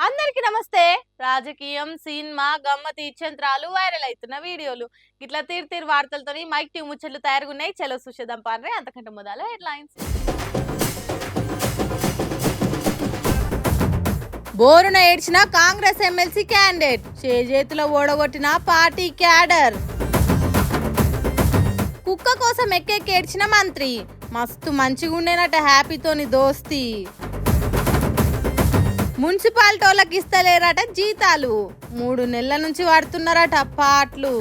అందరికి నమస్తే. రాజకీయం, సినిమా, గమ్మతి ఇచ్చంత్రాలు, వైరల్ అవుతున్న వీడియోలు ఇట్లా తీరు వార్తలతో మైక్ టీవీ ముచ్చట్లు తయారుగున్నాయి. చలో చూసేద్దాం పాన్రే. అంతకంటే మొదలు హెడ్లైన్స్. బోరున ఏడ్చిన కాంగ్రెస్ ఎమ్మెల్సీ క్యాండిడేట్, చేజేతులో ఓడగొట్టిన పార్టీ క్యాడర్. కుక్క కోసం ఎక్కేడ్చిన మంత్రి, మస్తు మంచిగుండేనట హ్యాపీతోని దోస్తి. మున్సిపాలిటీలకు ఇస్తలేరట జీతాలు, 3 నెలల నుంచి వాడుతున్నారట పాటలు.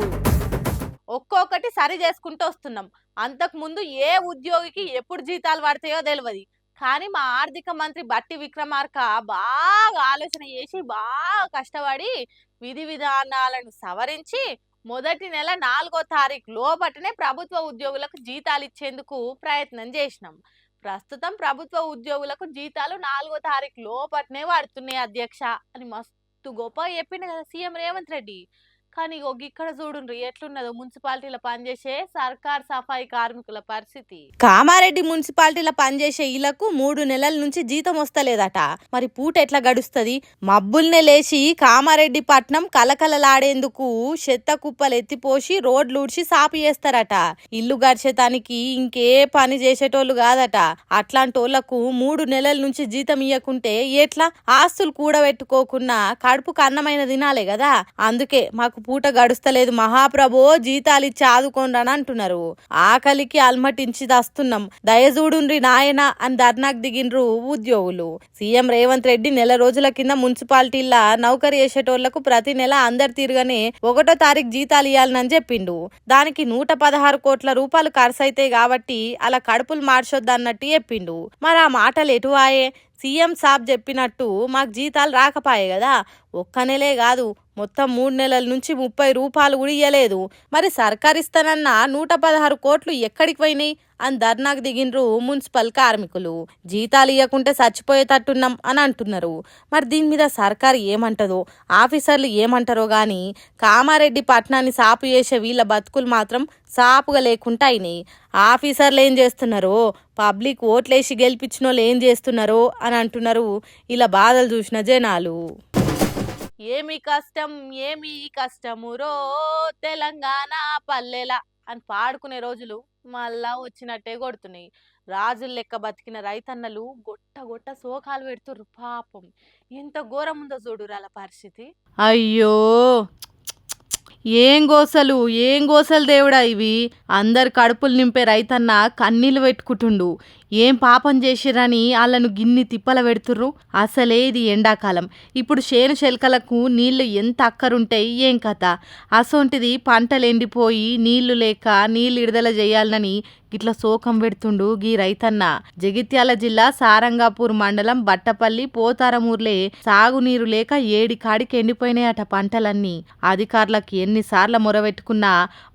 ఒక్కొక్కటి సరి చేసుకుంటూ వస్తున్నాం. అంతకు ముందు ఏ ఉద్యోగికి ఎప్పుడు జీతాలు పడతాయో తెలియదు. కానీ మా ఆర్థిక మంత్రి బట్టి విక్రమార్క బాగా ఆలోచన చేసి బాగా కష్టపడి విధి విధానాలను సవరించి మొదటి నెల 4వ తారీఖు లోపటనే ప్రభుత్వ ఉద్యోగులకు జీతాలు ఇచ్చేందుకు ప్రయత్నం చేసినాం. ప్రస్తుతం ప్రభుత్వ ఉద్యోగులకు జీతాలు 4వ తారీఖు లోపట్నే పడుతున్నాయి అధ్యక్ష అని మస్తు గొప్ప చెప్పిండు కదా సీఎం రేవంత్ రెడ్డి. కానీ ఇక్కడ చూడుండ్రి ఎట్లున్నదో మున్సిపాలిటీలో పనిచేసే సర్కార్ సఫాయి కార్మికుల పరిస్థితి. కామారెడ్డి మున్సిపాలిటీలో పనిచేసే ఇళ్లకు 3 నెలల నుంచి జీతం వస్తలేదట. మరి పూట ఎట్లా గడుస్తుంది? మబ్బుల్నే లేచి కామారెడ్డి పట్నం కలకలలాడేందుకు చెత్త కుప్పలు ఎత్తిపోసి రోడ్లు ఊడ్చి సాపి చేస్తారట. ఇల్లు గడిచేతానికి ఇంకే పని చేసేటోళ్ళు కాదట. అట్లాంటోళ్లకు 3 నెలల నుంచి జీతం ఇయ్యకుంటే ఎట్లా? ఆస్తులు కూడబెట్టుకోకున్నా కడుపుకు అన్నమైన తినాలే కదా. అందుకే మాకు పూట గడుస్తలేదు మహాప్రభో, జీతాలు ఇచ్చి ఆదుకోండి అంటున్నారు. ఆకలికి అల్మటించి దస్తున్నాం, దయజూడుండ్రి నాయన అని ధర్నాకు దిగిండ్రు ఉద్యోగులు. సీఎం రేవంత్ రెడ్డి నెల రోజుల కింద మున్సిపాలిటీలా నౌకరీ చేసేటోళ్లకు ప్రతి నెల అందరు తీరుగానే 1వ తారీఖు జీతాలు ఇవ్వాలని చెప్పిండు. దానికి 116 కోట్ల రూపాయలు ఖర్చు అవుతాయి కాబట్టి అలా కడుపులు మార్చొద్దన్నట్టు చెప్పిండు. మరి ఆ మాటలు ఎటు ఆయే? సీఎం సాబ్ చెప్పినట్టు మాకు జీతాలు రాకపాయే కదా. ఒక్క నెలే కాదు, మొత్తం 3 నెలల నుంచి 30 రూపాయలు కూడా ఇయ్యలేదు. మరి సర్కారిస్తానన్న 116 కోట్లు ఎక్కడికి పోయినాయి అని ధర్నాకు దిగిండ్రు మున్సిపల్ కార్మికులు. జీతాలు ఇవ్వకుంటే చచ్చిపోయేటట్టున్నాం అని అంటున్నారు. మరి దీని మీద సర్కారు ఏమంటదో, ఆఫీసర్లు ఏమంటారో గాని కామారెడ్డి పట్టణాన్ని సాపు చేసే వీళ్ళ బతుకులు మాత్రం సాపుగా లేకుండా అయినాయి. ఆఫీసర్లు ఏం చేస్తున్నారో, పబ్లిక్ ఓట్లేసి గెలిపించిన వాళ్ళు ఏం చేస్తున్నారో అని అంటున్నారు ఇలా బాధలు చూసిన జనాలు. ఏమి కష్టము రో తెలంగాణ పల్లెల అని పాడుకునే రోజులు మళ్ళా వచ్చినట్టే కొడుతున్నాయి. రాజులు లెక్క బతికిన రైతన్నలు గొట్ట శోకాలు పెడుతుర్రు. పాపం ఎంత ఘోరం ఉందో చూడు వాళ్ళ పరిస్థితి. అయ్యో, ఏం గోసలు దేవుడా ఇవి. అందరు కడుపులు నింపే రైతన్న కన్నీళ్లు పెట్టుకుంటుండు. ఏం పాపం చేసిరని వాళ్ళను గిన్ని తిప్పల పెడుతుర్రు. అసలే ఇది ఎండాకాలం. ఇప్పుడు చేను చెలకలకు నీళ్లు ఎంత అక్కరుంటాయి ఏం కథ. అసొంటిది పంటలు ఎండిపోయి నీళ్లు లేక నీళ్లు విడుదల చేయాలని ఇట్లా శోకం పెడుతుండు గీ రైతన్న. జగిత్యాల జిల్లా సారంగాపూర్ మండలం బట్టపల్లి పోతారమూర్లే సాగునీరు లేక ఏడికాడికి ఎండిపోయినాయట పంటలన్నీ. అధికారులకు ఎన్నిసార్లు మొరబెట్టుకున్నా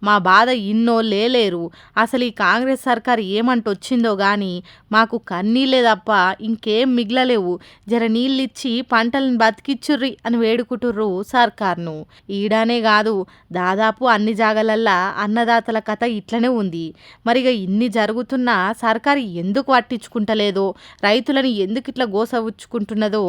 మా బాధ ఇన్నోళ్ళే లేరు. అసలు ఈ కాంగ్రెస్ సర్కారు ఏమంటొచ్చిందో గాని మాకు కన్నీళ్ళే తప్ప ఇంకేం మిగలలేవు. జర నీళ్ళిచ్చి పంటలను బతికిచ్చుర్రి అని వేడుకుంటుర్రు సర్కార్ను. ఈడానే కాదు, దాదాపు అన్ని జాగాలల్లా అన్నదాతల కథ ఇట్లనే ఉంది. మరిగా ఇన్ని జరుగుతున్నా సర్కారు ఎందుకు పట్టించుకుంటలేదో, రైతులను ఎందుకు ఇట్లా గోసవుచ్చుకుంటున్నదో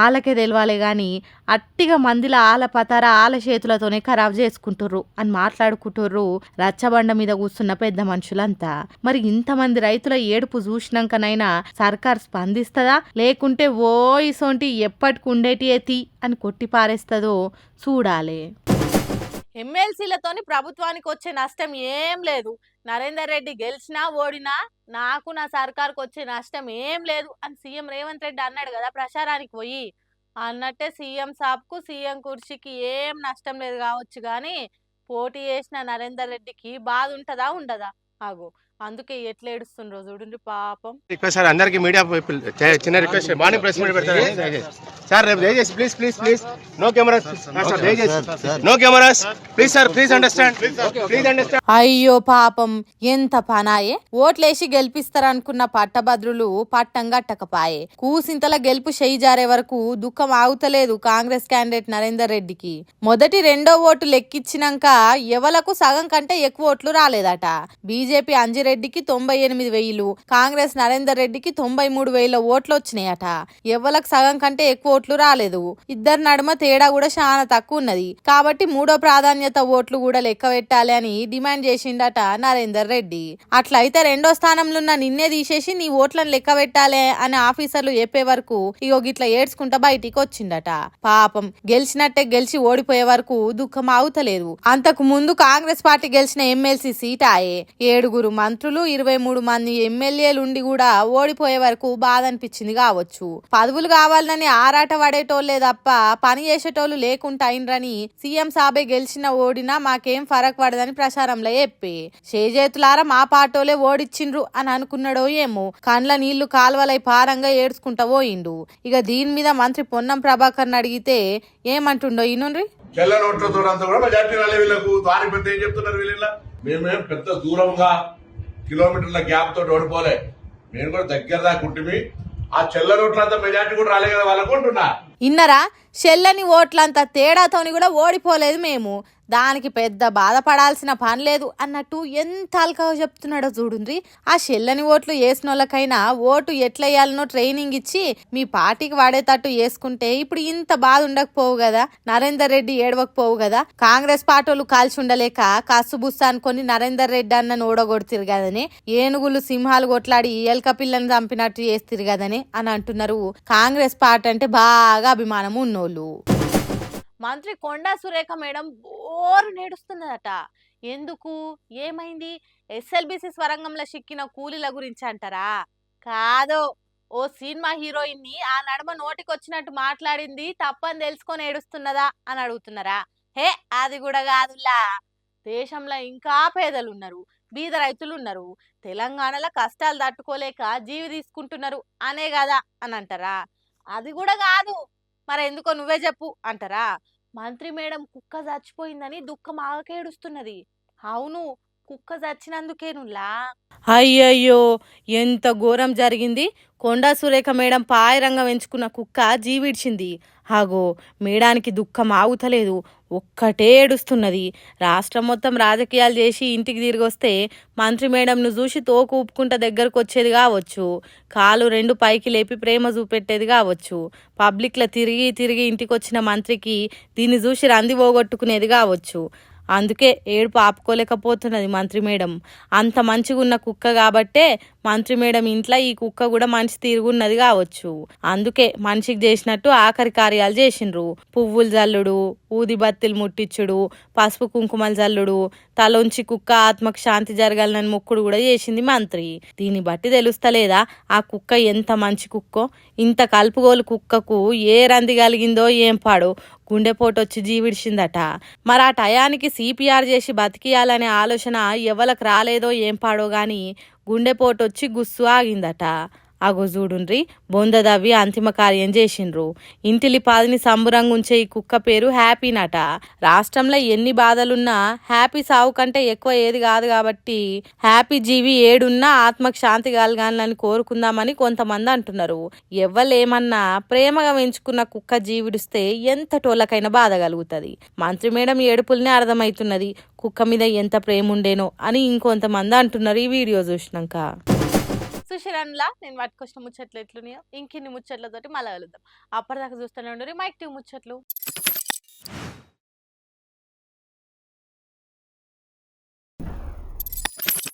ఆలకే తెలవాలే గాని అట్టిగా మందిల ఆల పతార ఆల చేతులతోనే ఖరాబ్ చేసుకుంటుర్రు అని మాట్లాడుకుంటుర్రు రచ్చబండ మీద కూర్చున్న పెద్ద మనుషులంతా. మరి ఇంతమంది రైతుల ఏడుపు చూసినాకనైనా సర్కార్ స్పందిస్తుందా, లేకుంటే ఓ ఇసోంటి ఎప్పటికి ఉండేటి అని కొట్టి పారేస్తుందో చూడాలి. ఎమ్మెల్సీలతోని ప్రభుత్వానికి వచ్చే నష్టం ఏం లేదు. నరేందర్ రెడ్డి గెలిచినా ఓడినా నాకు నా సర్కార్కు వచ్చే నష్టం ఏం లేదు అని సీఎం రేవంత్ రెడ్డి అన్నాడు కదా ప్రచారానికి పోయి. అన్నట్టే సీఎం సాబ్కు సీఎం కుర్చీకి ఏం నష్టం లేదు కావచ్చు కానీ పోటీ చేసిన నరేందర్ రెడ్డికి బాధ ఉంటుందా ఉండదా? ఆగో అందుకే ఎట్లా ఏడుస్తుండ్రో చూడండి పాపం. రిక్వెస్ట్ సార్, అందరికి మీడియా చిన్న రిక్వెస్ట్, మార్నింగ్ ప్రెస్ మీట్ పెడతారు సార్, రేపు దయచేసి ప్లీజ్ నో కెమెరాస్ సార్, దయచేసి no cameras please sir, please understand. అయ్యో పాపం, ఎంత పనాయే. ఓట్లేసి గెలిపిస్తారనుకున్న పట్టభద్రులు పట్టం గట్టకపాయే. కూసింతల గెలుపు చేయి జారే వరకు దుఃఖం ఆగుతలేదు కాంగ్రెస్ క్యాండిడేట్ నరేందర్ రెడ్డికి. మొదటి 2వ ఓటు లెక్కిచ్చినాక ఎవలకు సగం కంటే ఎక్కువ ఓట్లు రాలేదట. బీజేపీ బీజేపీ అంజిరెడ్డికి 98,000, కాంగ్రెస్ నరేందర్ రెడ్డికి 93,000 ఓట్లు వచ్చినాయట. ఎవ్వలకు సగం కంటే ఎక్కువ ఓట్లు రాలేదు. ఇద్దరు నడుమ తేడా కూడా చాలా తక్కువ ఉన్నది. కాబట్టి మూడో ప్రాధాన్యత ఓట్లు కూడా లెక్క పెట్టాలి అని డిమాండ్ చేసిండట నరేందర్ రెడ్డి. అట్లయితే రెండో స్థానంలో ఉన్న నిన్నే తీసేసి నీ ఓట్లను లెక్క పెట్టాలి అని ఆఫీసర్లు చెప్పే వరకు ఇగో గిట్లా ఏడ్చుకుంటా బయటికి వచ్చిండట. పాపం గెలిచినట్టే గెలిచి ఓడిపోయే వరకు దుఃఖం ఆగుతలేదు. అంతకు ముందు కాంగ్రెస్ పార్టీ గెలిచిన ఎమ్మెల్సీ సీట్ ఆయే. 7 మంత్రులు 23 మంది ఎమ్మెల్యేలుండి కూడా ఓడిపోయే వరకు బాధ అనిపించింది కావచ్చు. పదవులు కావాలని ఆరాట పడేటోళ్లే తప్ప పని చేసేటోళ్లు లేకుండా అయినరని సీఎం సాబే గెలిచిన ఓడినా మాకేం ఫరక్ పడదని ప్రచారంలో చెప్పి చేజేతులారా మా పాటోలే ఓడిచ్చిండ్రు అని అనుకున్నాడో ఏమో కండ్ల నీళ్లు కాల్వలై పారంగా ఏడ్చుకుంటా పోయిండు. ఇక దీని మీద మంత్రి పొన్నం ప్రభాకర్ అడిగితే ఏమంటుండో ఈనుండ్రి. చెల్ల నోట్లతో అంతా కూడా మెజార్టీ రాలే వీళ్ళకు. దాని పెద్ద ఏం చెప్తున్నారు వీళ్ళ? మేమేం పెద్ద దూరంగా కిలోమీటర్ల గ్యాప్ తోటి ఓడిపోలే, మేము కూడా దగ్గర దాకా ఉంటుంది. ఆ చెల్ల నోట్లంతా మెజార్టీ కూడా రాలే కదా వాళ్ళకు అంటున్నా. ఇన్నరా చెల్లని ఓట్లంతా తేడాతోని కూడా ఓడిపోలేదు మేము, దానికి పెద్ద బాధపడాల్సిన పని లేదు అన్నట్టు ఎంత అల్కగా చెప్తున్నాడో చూడుండ్రి. ఆ చెల్లని ఓట్లు వేసిన వాళ్ళకైనా ఓటు ఎట్లా వేయాలనో ట్రైనింగ్ ఇచ్చి మీ పార్టీకి వాడేటట్టు వేసుకుంటే ఇప్పుడు ఇంత బాధ ఉండకపోవు కదా, నరేందర్ రెడ్డి ఏడవకపోవు కదా. కాంగ్రెస్ పార్టీలు కాల్చి ఉండలేక కసుబుస్సా అనుకొని నరేందర్ రెడ్డి అన్నను ఓడగొడుతురు కదని, ఏనుగులు సింహాలు కొట్లాడి ఎలక పిల్లని చంపినట్టు చేస్తురు కదని అని అంటున్నారు కాంగ్రెస్ పార్టీ అంటే బాగా అభిమానం ఉన్నోళ్ళు. మంత్రి కొండా సురేఖ మేడం బోరు నేడుస్తున్నదట. ఎందుకు, ఏమైంది? ఎస్ఎల్బిసి స్వరంగంలో చిక్కిన కూలీల గురించి అంటారా? కాదో, ఓ సినిమా హీరోయిన్ ని ఆ నడుమ నోటికొచ్చినట్టు మాట్లాడింది తప్పని తెలుసుకొని ఏడుస్తున్నదా అని అడుగుతున్నారా? హే, అది కూడా కాదులా. దేశంలో ఇంకా పేదలున్నారు, బీద రైతులు ఉన్నారు, తెలంగాణలో కష్టాలు తట్టుకోలేక జీవి తీసుకుంటున్నారు అనే కదా అని అంటారా? అది కూడా కాదు, మరి ఎందుకో నువ్వే చెప్పు అంటారా? మంత్రి మేడం కుక్క చచ్చిపోయిందని దుఃఖం ఆగకేడుస్తున్నది. అవును, కుక్క చచ్చినందుకేనులా. అయ్యయ్యో, ఎంత ఘోరం జరిగింది. కొండా సురేఖ మేడం పాయరంగం ఎంచుకున్న కుక్క జీవిడ్చింది. హాగో, మేడానికి దుఃఖం ఆగుతలేదు, ఒక్కటే ఏడుస్తున్నది. రాష్ట్రం మొత్తం రాజకీయాలు చేసి ఇంటికి తిరిగి వస్తే మంత్రి మేడంను చూసి తోకు ఊపుకుంటా దగ్గరకు వచ్చేది కావచ్చు, కాలు 2 పైకి లేపి ప్రేమ చూపెట్టేది కావచ్చు. పబ్లిక్లో తిరిగి తిరిగి ఇంటికి వచ్చిన మంత్రికి దీన్ని చూసి రంది పోగొట్టుకునేది కావచ్చు. అందుకే ఏడుపు ఆపుకోలేకపోతున్నది మంత్రి మేడం. అంత మంచిగా ఉన్న కుక్క కాబట్టే మంత్రి మేడం ఇంట్లో ఈ కుక్క కూడా మంచి తిరుగున్నది కావచ్చు. అందుకే మనిషికి చేసినట్టు ఆఖరి కార్యాలు చేసిండ్రు. పువ్వులు జల్లుడు, ఊది బత్తిలు ముట్టించుడు, పసుపు కుంకుమలు జల్లుడు, తలొంచి కుక్క ఆత్మకు శాంతి జరగాలని మొక్కుడు కూడా చేసింది మంత్రి. దీన్ని బట్టి తెలుస్తలేదా ఆ కుక్క ఎంత మంచి కుక్కో? ఇంత కలుపుగోలు కుక్కకు ఏ రంది కలిగిందో ఏం పాడో, గుండెపోటు వచ్చి జీవిడిచిందట. మరి ఆ టయానికి సిపిఆర్ చేసి బతికియాలనే ఆలోచన ఎవలకు రాలేదో ఏం పాడో గాని గుండెపోటు వచ్చి గుస్సు ఆగిందట. అగో చూడుండ్రి, బొందదవ్వి అంతిమ కార్యం చేసిండ్రు. ఇంటిలిపాదిని సంబురంగా ఉంచే ఈ కుక్క పేరు హ్యాపీనట. రాష్ట్రంలో ఎన్ని బాధలున్నా హ్యాపీ సావు కంటే ఎక్కువ ఏది కాదు కాబట్టి హ్యాపీ జీవి ఏడున్నా ఆత్మకు శాంతి కలగాలని కోరుకుందామని కొంతమంది అంటున్నారు. ఎవ్వలేమన్నా ప్రేమగా పెంచుకున్న కుక్క జీవిడిస్తే ఎంత టోళ్ళకైనా బాధ కలుగుతుంది. మంత్రి మేడం ఏడుపులనే అర్థమవుతున్నది కుక్క మీద ఎంత ప్రేమ ఉండేనో అని ఇంకొంతమంది అంటున్నారు ఈ వీడియో చూసినాక. సుశీలన్లా నేను పట్టుకొచ్చిన ముచ్చట్లు ఎట్లున్నాయో ఇంకిన్ని ముచ్చట్లతోటి మళ్ళీ కలుద్దాం. అప్పటిదాకా చూస్తూనే ఉండరు మైక్ టీవీ ముచ్చట్లు.